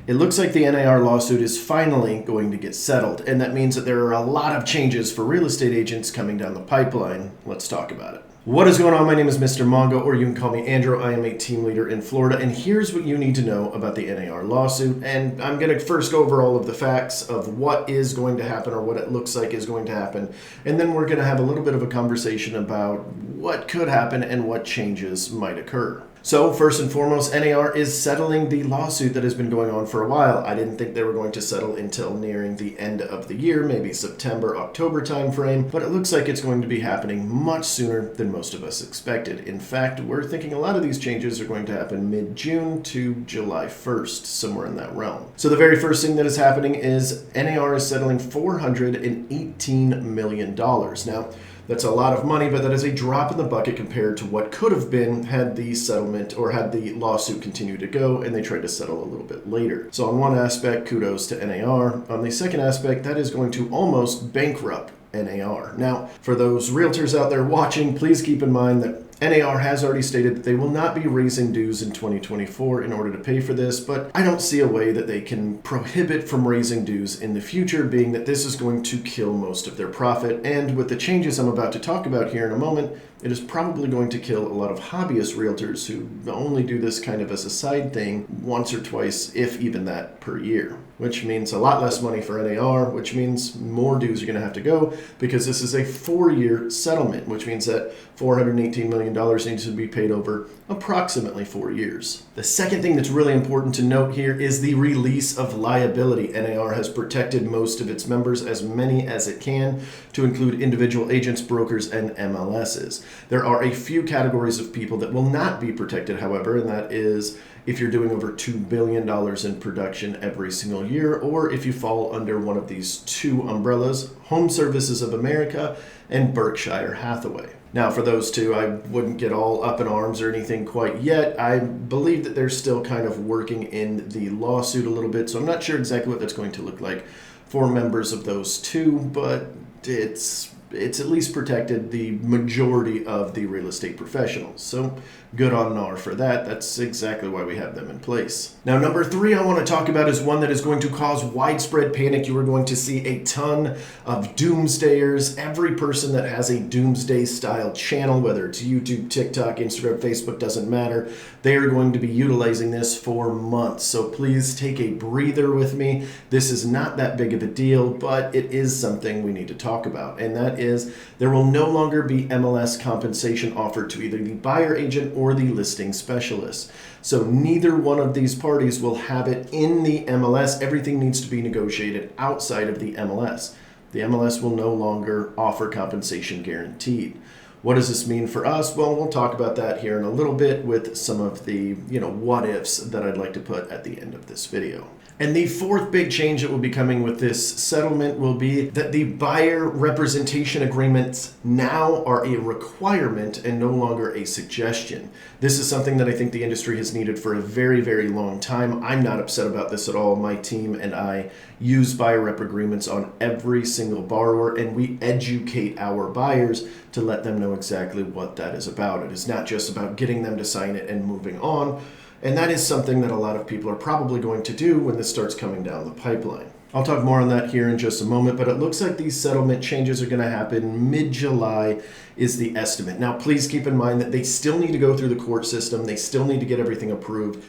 It looks like the NAR lawsuit is finally going to get settled, and that means that there are a lot of changes for real estate agents coming down the pipeline. Let's talk about it. What is going on? My name is Mr.Mongo, or you can call me Andrew. I am a team leader in Florida, and here's what you need to know about the NAR lawsuit. And I'm going to first go over all of the facts of what is going to happen, or what it looks like is going to happen. And then we're going to have a little bit of a conversation about what could happen and what changes might occur. So first and foremost, NAR is settling the lawsuit that has been going on for a while. I didn't think they were going to settle until nearing the end of the year, maybe September, October timeframe, but it looks like it's going to be happening much sooner than most of us expected. In fact, we're thinking a lot of these changes are going to happen mid-June to July 1st, somewhere in that realm. So the very first thing that is happening is NAR is settling $418 million. Now, that's a lot of money, but that is a drop in the bucket compared to what could have been had the settlement or had the lawsuit continued to go and they tried to settle a little bit later. So on one aspect, kudos to NAR. On the second aspect, that is going to almost bankrupt NAR. Now, for those realtors out there watching, please keep in mind that NAR has already stated that they will not be raising dues in 2024 in order to pay for this, but I don't see a way that they can prohibit from raising dues in the future, being that this is going to kill most of their profit. And with the changes I'm about to talk about here in a moment, it is probably going to kill a lot of hobbyist realtors who only do this kind of as a side thing once or twice, if even that, per year. Which means a lot less money for NAR, which means more dues are going to have to go because this is a 4-year settlement, which means that $418 million needs to be paid over approximately 4 years. The second thing that's really important to note here is the release of liability. NAR has protected most of its members, as many as it can, to include individual agents, brokers, and MLSs. There are a few categories of people that will not be protected, however, and that is if you're doing over $2 billion in production every single year, or if you fall under one of these two umbrellas, Home Services of America and Berkshire Hathaway. Now, for those two, I wouldn't get all up in arms or anything quite yet. I believe that they're still kind of working in the lawsuit a little bit, so I'm not sure exactly what that's going to look like for members of those two, but it's at least protected the majority of the real estate professionals. So good on NAR for that. That's exactly why we have them in place. Now, number 3 I want to talk about is one that is going to cause widespread panic. You are going to see a ton of doomsdayers. Every person that has a doomsday style channel, whether it's YouTube, TikTok, Instagram, Facebook, doesn't matter, they are going to be utilizing this for months. So please take a breather with me. This is not that big of a deal, but it is something we need to talk about. And that is there will no longer be MLS compensation offered to either the buyer agent or the listing specialist. So neither one of these parties will have it in the MLS. Everything needs to be negotiated outside of the MLS. The MLS will no longer offer compensation guaranteed. What does this mean for us? Well, we'll talk about that here in a little bit with some of the, what ifs that I'd like to put at the end of this video. And the fourth big change that will be coming with this settlement will be that the buyer representation agreements now are a requirement and no longer a suggestion. This is something that I think the industry has needed for a very, very long time. I'm not upset about this at all. My team and I use buyer rep agreements on every single borrower, and we educate our buyers to let them know exactly what that is about. It is not just about getting them to sign it and moving on. And that is something that a lot of people are probably going to do when this starts coming down the pipeline. I'll talk more on that here in just a moment, but it looks like these settlement changes are going to happen mid-July is the estimate. Now, please keep in mind that they still need to go through the court system. They still need to get everything approved.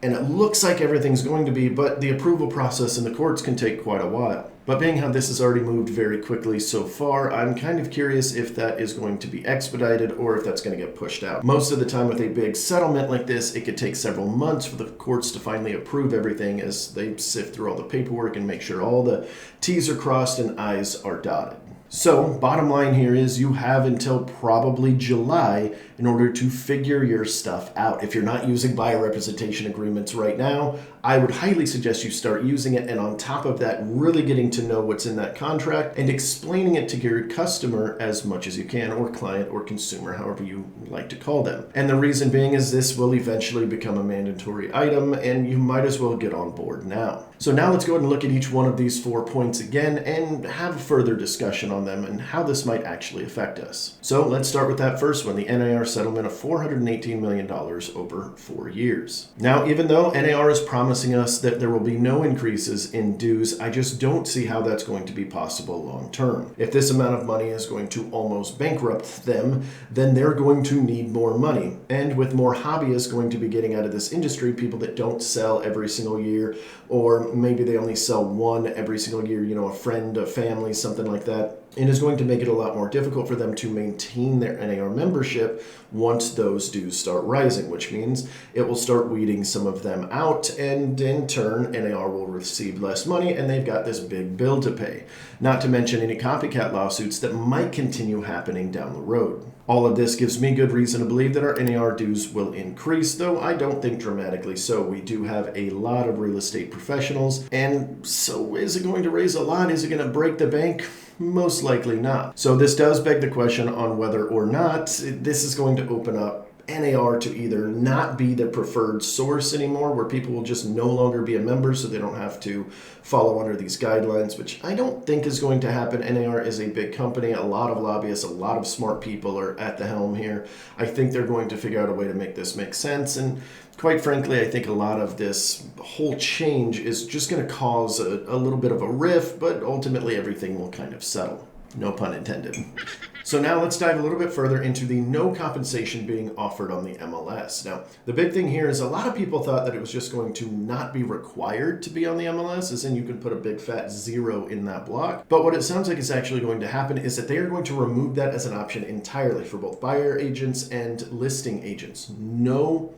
And it looks like everything's going to be, but the approval process in the courts can take quite a while. But being how this has already moved very quickly so far, I'm kind of curious if that is going to be expedited or if that's going to get pushed out. Most of the time with a big settlement like this, it could take several months for the courts to finally approve everything as they sift through all the paperwork and make sure all the T's are crossed and I's are dotted. So, bottom line here is you have until probably July in order to figure your stuff out. If you're not using buyer representation agreements right now, I would highly suggest you start using it, and on top of that, really getting to know what's in that contract and explaining it to your customer as much as you can, or client or consumer, however you like to call them. And the reason being is this will eventually become a mandatory item, and you might as well get on board now. So now let's go ahead and look at each one of these 4 points again and have a further discussion on them and how this might actually affect us. So let's start with that first one, the NAR settlement of $418 million over 4 years. Now, even though NAR has promised promising us that there will be no increases in dues. I just don't see how that's going to be possible long term. If this amount of money is going to almost bankrupt them, then they're going to need more money. And with more hobbyists going to be getting out of this industry, people that don't sell every single year, or maybe they only sell one every single year, a friend, a family, something like that, it is going to make it a lot more difficult for them to maintain their NAR membership once those dues start rising, which means it will start weeding some of them out, and in turn, NAR will receive less money, and they've got this big bill to pay. Not to mention any copycat lawsuits that might continue happening down the road. All of this gives me good reason to believe that our NAR dues will increase, though I don't think dramatically so. We do have a lot of real estate professionals, and so is it going to raise a lot? Is it going to break the bank? Most likely not. So this does beg the question on whether or not this is going to open up NAR to either not be the preferred source anymore, where people will just no longer be a member so they don't have to follow under these guidelines, which I don't think is going to happen. NAR is a big company. A lot of lobbyists, a lot of smart people are at the helm here. I think they're going to figure out a way to make this make sense. And quite frankly, I think a lot of this whole change is just going to cause a little bit of a rift, but ultimately everything will kind of settle. No pun intended. So now let's dive a little bit further into the no compensation being offered on the MLS. Now, the big thing here is a lot of people thought that it was just going to not be required to be on the MLS, as in you can put a big fat 0 in that block. But what it sounds like is actually going to happen is that they are going to remove that as an option entirely for both buyer agents and listing agents. No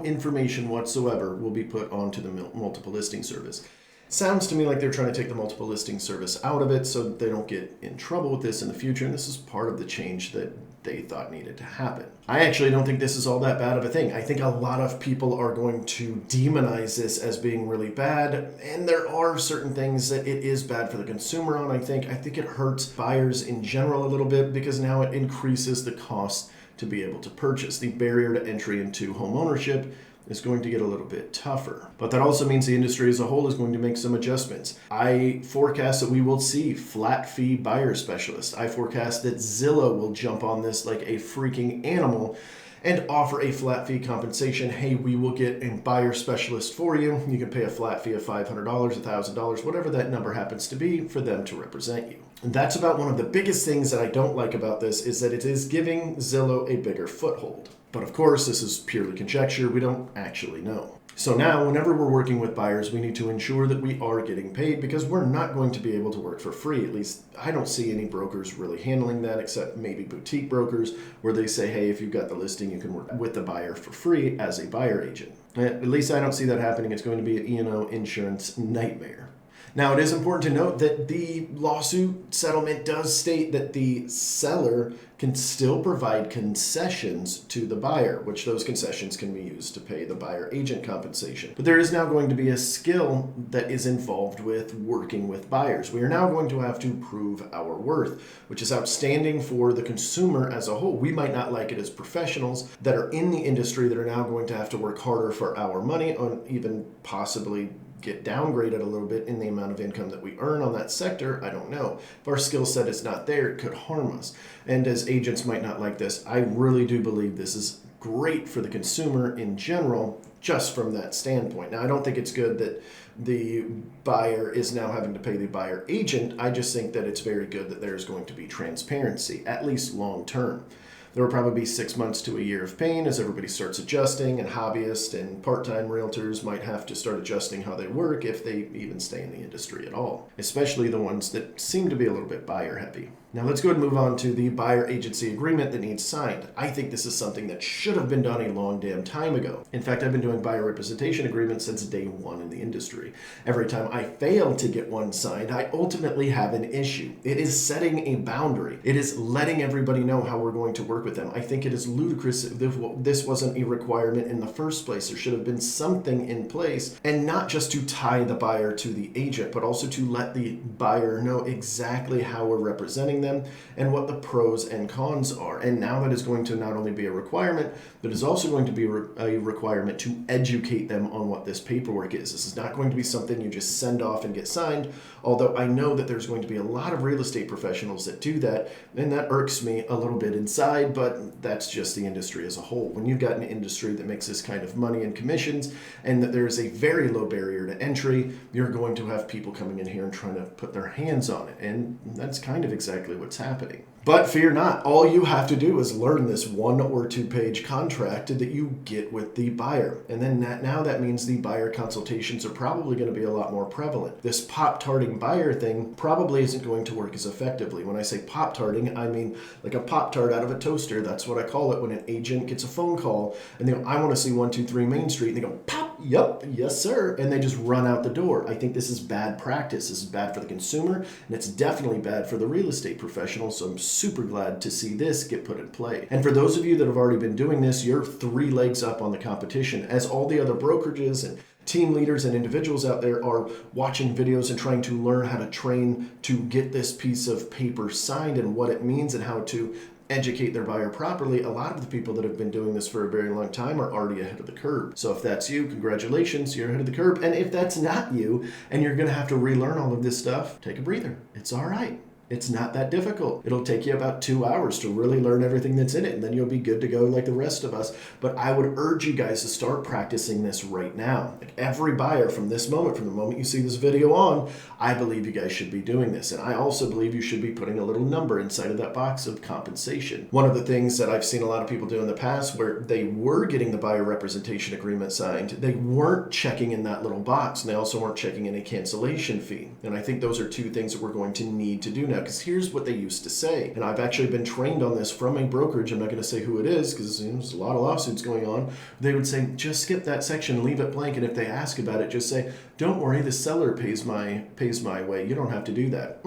information whatsoever will be put onto the multiple listing service. Sounds to me like they're trying to take the multiple listing service out of it so that they don't get in trouble with this in the future, and this is part of the change that they thought needed to happen. I actually don't think this is all that bad of a thing. I think a lot of people are going to demonize this as being really bad, and there are certain things that it is bad for the consumer on. I think it hurts buyers in general a little bit because now it increases the cost to be able to purchase. The barrier to entry into home ownership is going to get a little bit tougher. But that also means the industry as a whole is going to make some adjustments. I forecast that we will see flat fee buyer specialists. I forecast that Zillow will jump on this like a freaking animal and offer a flat fee compensation. Hey, we will get a buyer specialist for you. You can pay a flat fee of $500, $1,000, whatever that number happens to be for them to represent you. And that's about one of the biggest things that I don't like about this is that it is giving Zillow a bigger foothold. But of course, this is purely conjecture. We don't actually know. So now, whenever we're working with buyers, we need to ensure that we are getting paid because we're not going to be able to work for free. At least I don't see any brokers really handling that, except maybe boutique brokers where they say, hey, if you've got the listing, you can work with the buyer for free as a buyer agent. At least I don't see that happening. It's going to be an E&O insurance nightmare. Now, it is important to note that the lawsuit settlement does state that the seller can still provide concessions to the buyer, which those concessions can be used to pay the buyer agent compensation. But there is now going to be a skill that is involved with working with buyers. We are now going to have to prove our worth, which is outstanding for the consumer as a whole. We might not like it as professionals that are in the industry that are now going to have to work harder for our money, or even possibly get downgraded a little bit in the amount of income that we earn on that sector. I don't know. If our skill set is not there, it could harm us. And as agents might not like this, I really do believe this is great for the consumer in general, just from that standpoint. Now, I don't think it's good that the buyer is now having to pay the buyer agent. I just think that it's very good that there's going to be transparency, at least long term. There will probably be 6 months to a year of pain as everybody starts adjusting, and hobbyists and part-time realtors might have to start adjusting how they work if they even stay in the industry at all, especially the ones that seem to be a little bit buyer heavy. Now let's go ahead and move on to the buyer agency agreement that needs signed. I think this is something that should have been done a long damn time ago. In fact, I've been doing buyer representation agreements since day one in the industry. Every time I fail to get one signed, I ultimately have an issue. It is setting a boundary. It is letting everybody know how we're going to work with them. I think it is ludicrous if this wasn't a requirement in the first place. There should have been something in place, and not just to tie the buyer to the agent, but also to let the buyer know exactly how we're representing them them and what the pros and cons are. And now that is going to not only be a requirement, but is also going to be a requirement to educate them on what this paperwork is. This is not going to be something you just send off and get signed, although I know that there's going to be a lot of real estate professionals that do that, and that irks me a little bit inside, but that's just the industry as a whole. When you've got an industry that makes this kind of money and commissions, and that there is a very low barrier to entry, you're going to have people coming in here and trying to put their hands on it, and that's kind of exactly what's happening. But fear not, all you have to do is learn this 1 or 2 page contract that you get with the buyer. And then now that means the buyer consultations are probably going to be a lot more prevalent. This pop-tarting buyer thing probably isn't going to work as effectively. When I say pop-tarting, I mean like a Pop-Tart out of a toaster. That's what I call it when an agent gets a phone call and they go, I want to see 123 Main Street. And they go, pop, yep, yes sir. And they just run out the door. I think this is bad practice. This is bad for the consumer, and it's definitely bad for the real estate professional. So I'm super glad to see this get put in play. And for those of you that have already been doing this, you're 3 legs up on the competition, as all the other brokerages and team leaders and individuals out there are watching videos and trying to learn how to train to get this piece of paper signed and what it means and how to educate their buyer properly. A lot of the people that have been doing this for a very long time are already ahead of the curve. So if that's you, congratulations, you're ahead of the curve. And if that's not you and you're going to have to relearn all of this stuff, take a breather. It's all right. It's not that difficult. It'll take you about 2 hours to really learn everything that's in it, and then you'll be good to go like the rest of us. But I would urge you guys to start practicing this right now. Like every buyer from this moment, from the moment you see this video on, I believe you guys should be doing this. And I also believe you should be putting a little number inside of that box of compensation. One of the things that I've seen a lot of people do in the past where they were getting the buyer representation agreement signed, they weren't checking in that little box, and they also weren't checking in a cancellation fee. And I think those are 2 things that we're going to need to do now. Because here's what they used to say, and I've actually been trained on this from a brokerage. I'm not going to say who it is because there's a lot of lawsuits going on. They would say, just skip that section, leave it blank, and if they ask about it, just say, don't worry, the seller pays my way. You don't have to do that.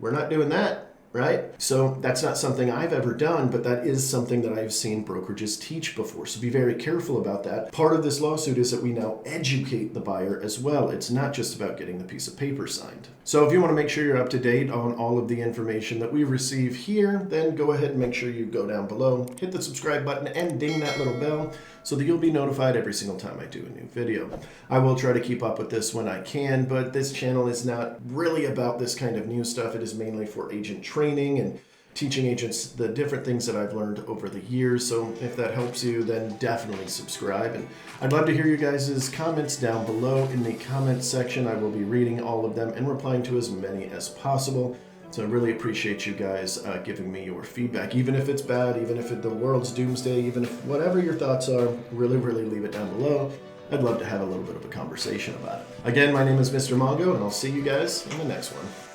We're not doing that. Right? So that's not something I've ever done, but that is something that I've seen brokerages teach before. So be very careful about that. Part of this lawsuit is that we now educate the buyer as well. It's not just about getting the piece of paper signed. So if you want to make sure you're up to date on all of the information that we receive here, then go ahead and make sure you go down below, hit the subscribe button, and ding that little bell so that you'll be notified every single time I do a new video. I will try to keep up with this when I can, but this channel is not really about this kind of new stuff. It is mainly for agent training and teaching agents the different things that I've learned over the years. So if that helps you, then definitely subscribe. And I'd love to hear you guys' comments down below in the comments section. I will be reading all of them and replying to as many as possible. So I really appreciate you guys giving me your feedback, even if it's bad, even if the world's doomsday, even if whatever your thoughts are, really leave it down below. I'd love to have a little bit of a conversation about it. Again, my name is Mr. Mongo, and I'll see you guys in the next one.